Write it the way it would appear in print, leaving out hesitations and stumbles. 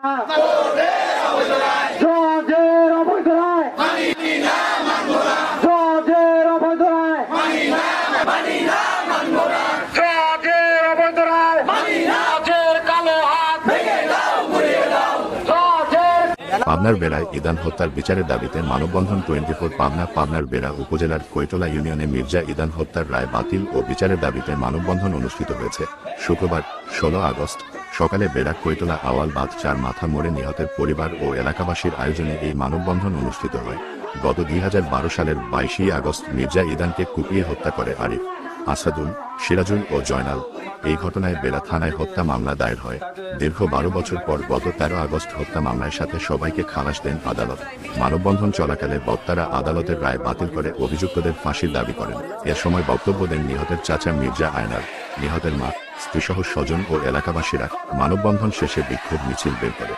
জজের অবৈধ রায়, জজের অবৈধ রায়, জজের অবৈধ রায়, জজের কালো হাত, জজের। পাবনার বেড়ায় ইদান হত্যার বিচারের দাবিতে মানববন্ধন 24 পাবনার বেড়া উপজেলার কৈতলা ইউনিয়নে মির্জা ইদান হত্যার রায় বাতিল ও বিচারের দাবিতে মানববন্ধন অনুষ্ঠিত হয়েছে শুক্রবার 16 আগস্ট সকালে বেড়া কৈতলা আওয়াল বাঁধ 4 মাথা মোড়ে নিহতের পরিবার ও এলাকাবাসীর আয়োজনে এই মানববন্ধন অনুষ্ঠিত হয়। গত 2012 সালের 22 আগস্ট মির্জা ইদানকে কুপিয়ে হত্যা করে আরিফ, আসাদুল, সিরাজুল ও জয়নাল। এই ঘটনায় বেড়া থানায় হত্যা মামলা দায়ের হয়। দীর্ঘ 12 বছর পর গত 13 আগস্ট হত্যা মামলার সাথে সবাইকে খালাস দেন আদালত। মানববন্ধন চলাকালে বক্তারা আদালতের রায় বাতিল করে অভিযুক্তদের ফাঁসির দাবি করেন। এ সময় বক্তব্য দেন নিহতের চাচা মির্জা আয়নার, নিহতের মা, স্ত্রীসহ স্বজন ও এলাকাবাসীরা। মানববন্ধন শেষে বিক্ষোভ মিছিল বের করে।